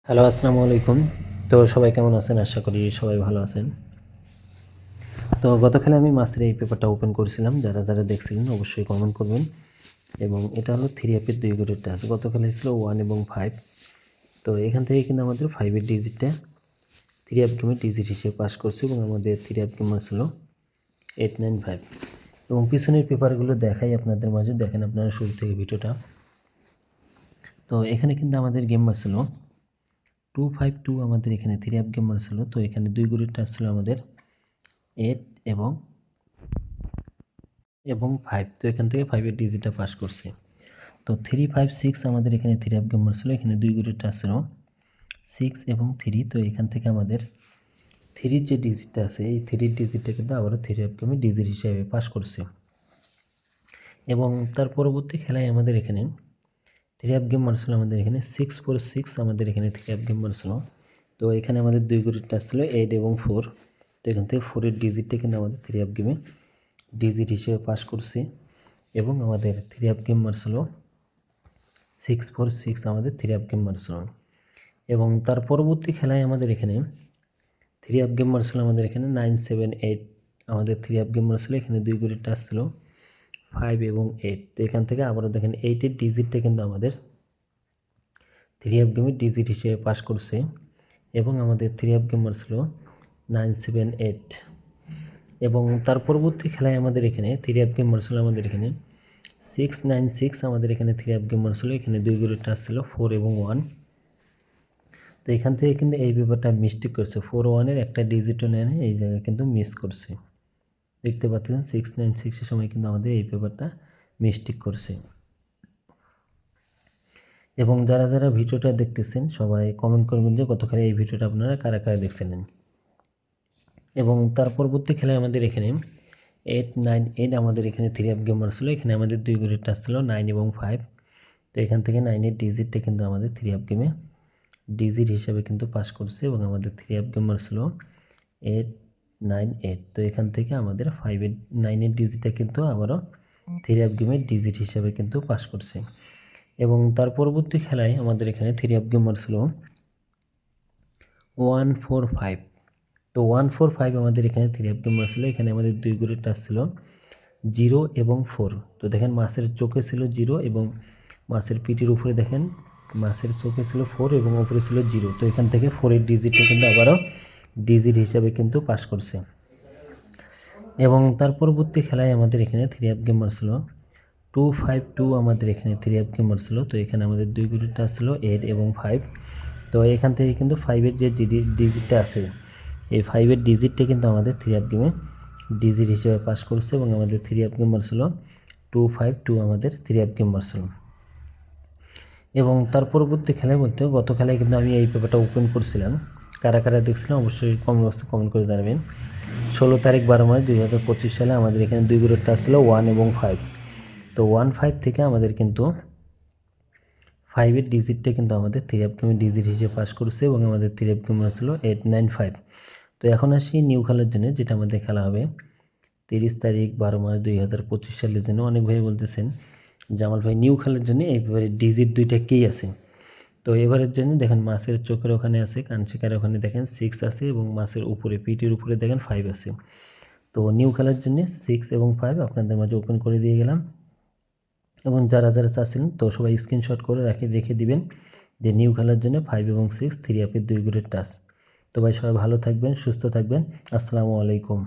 Hello, আসসালামু আলাইকুম। তো সবাই কেমন আছেন? আশা করি সবাই ভালো আছেন। তো গতকালে আমি মাসের এই পেপারটা ওপেন করেছিলাম। যারা দেখছিলেন অবশ্যই কমেন্ট করবেন। এবং এটা হলো 3F এর 2 গ্রেডের টাস্ক। গতকালে ছিল 1 এবং 5। তো এখান থেকে কিন্তু আমাদের 5 এর ডিজিটটা 3F গেমের ডিজিট হিসেবে পাস করছে এবং আমাদের 3F গেমার ছিল 895। এবং পিছনের পেপারগুলো দেখাই আপনাদের মাঝে, দেখেন আপনারা শুরু থেকে ভিডিওটা। তো এখানে কিন্তু আমাদের গেমার ছিল 252, আমাদের এখানে 3F গেমার ছিল। তো এখানে 2 গ্রেডের টাস্ক ছিল আমাদের 8 এবং 5। তো এখান থেকে 5 এর ডিজিটটা পাস করছে। তো 356 আমাদের এখানে 3F গেমার ছিল। এখানে 2 গ্রেডের টাস্ক ছিল 6 এবং 3। তো এখান থেকে আমাদের 3 যে ডিজিটটা আছে, এই 3 ডিজিটটা কিন্তু আবারও 3F গেমের ডিজিট হিসেবে পাস করছে। এবং তার পরবর্তী খেলায় আমাদের এখানে 3F গেমার ছিল আমাদের এখানে 646, আমাদের এখানে 3F গেমার ছিল। তো এখানে আমাদের 2 গ্রেডের টাস্ক ছিল 8 এবং 4। তো এখান থেকে 4 এর ডিজিটটা কিন্তু আমাদের 3F গেমে ডিজিট হিসেবে পাস করছে। এবং আমাদের 3F গেমার ছিল 646, আমাদের 3F গেমার ছিল। এবং তার পরবর্তী খেলায় আমাদের এখানে 3F গেমার ছিল আমাদের এখানে 978, আমাদের 3F গেমার ছিল। এখানে 2 গ্রেডের টাস্ক ছিল 5 এবং 8। তো এখান থেকে আবারও দেখেন 8 এর ডিজিটটা কিন্তু আমাদের 3F গেমের ডিজিট হিসেবে পাস করছে। এবং আমাদের 3F গেমার ছিল 978। এবং তার পরবর্তী খেলায় আমাদের এখানে 3F গেমার ছিল আমাদের এখানে 696, আমাদের এখানে 3F গেমার ছিল। এখানে 2 গ্রেডের টাস্ক ছিল 4 এবং 1। তো এখান থেকে কিন্তু এই ব্যাপারটা মিস্টেক করছে, 4 1-এর একটা ডিজিটও নেয়, এই জায়গায় কিন্তু মিস করছে। দেখতে পাচ্ছেন 696-এর সময় কিন্তু আমাদের এই পেপারটা মিস্টেক করছে। এবং যারা ভিডিওটা দেখতেছেন সবাই কমেন্ট করবেন যে গতকাল এই ভিডিওটা আপনারা কারা দেখছিলেন। এবং তার পরবর্তী খেলায় আমাদের এখানে 898, আমাদের এখানে 3F গেমার ছিল। এখানে আমাদের 2 গ্রেডের টাস্ক ছিল 9 এবং 5। তো এখান থেকে 9 এর ডিজিটটা কিন্তু আমাদের 3F গেমে ডিজিট হিসাবে কিন্তু পাস করছে। এবং আমাদের 3F গেমার ছিল 898। তো এখান থেকে আমাদের 9 এর ডিজিটটা কিন্তু আবারও 3F গেমের ডিজিট হিসাবে কিন্তু পাস করছে। এবং তার পরবর্তী খেলায় আমাদের এখানে 3F গেমার ছিল 145। তো 145 আমাদের এখানে 3F গেমার ছিল। এখানে আমাদের 2 গ্রেডের টাস্ক ছিল 0 এবং 4। তো দেখেন মাছের চোখে ছিল 0 এবং মাছের পিঠের উপরে দেখেন মাছের চোখে ছিল 4 এবং উপরে ছিল 0। তো এখান থেকে 4 এর ডিজিটটা কিন্তু আবারও ডিজিট হিসাবে কিন্তু পাস করছে। এবং তার পরবর্তী খেলায় আমাদের এখানে 3F গেমার ছিল 252, আমাদের এখানে 3F গেমার ছিল। তো এখানে আমাদের 2 গ্রেডের টাস্ক ছিল 8 এবং 5। তো এখান থেকে কিন্তু 5 এর যে ডিজিটটা আছে, এই 5 এর ডিজিটটা কিন্তু আমাদের 3F গেমে ডিজিট হিসেবে পাস করছে। এবং আমাদের 3F গেমার ছিল 252, আমাদের 3F গেমার ছিল। এবং তার পরবর্তী খেলায় বলতে গত খেলায় কিন্তু আমি এই পেপারটা ওপেন করছিলাম। কারা দেখছিলাম অবশ্যই কমেন্ট বক্সে কমেন্ট করে জানাবেন। 16 তারিখ 12 মার্চ 2025 সালে আমাদের এখানে 2 গ্রেডের টাস্ক ছিল 1 এবং 5। তো 1-5 থেকে আমাদের কিন্তু 5 এর ডিজিটটা কিন্তু আমাদের 3F গেমের ডিজিট হিসেবে পাস করছে। এবং আমাদের 3F গেমার ছিল 895। তো এখন আসি নিউ খেলার জন্য, যেটা আমাদের খেলা হবে 30 তারিখ 12 মার্চ 2025 সালের জন্য। অনেক ভাই বলতেছেন জামাল ভাই নিউ খেলার জন্য এইবারে ডিজিট 2টা কী আছে। তো এবারের জন্য দেখেন মাছের চোখের ওখানে আছে, কানশিকার ওখানে দেখেন 6 আছে এবং মাছের উপরে পিটির উপরে দেখেন 5 আছে। তো নিউ খেলার জন্য 6 এবং 5 আপনাদের মাঝে ওপেন করে দিয়ে গেলাম। এবং যারা চাচ্ছিলেন তো সবাই স্ক্রিনশট করে রেখে দিবেন যে নিউ খেলার জন্য 5 এবং 6 3F এর 2 গ্রেডের টাস্ক। তো ভাই সবাই ভালো থাকবেন, সুস্থ থাকবেন। আসসালামু আলাইকুম।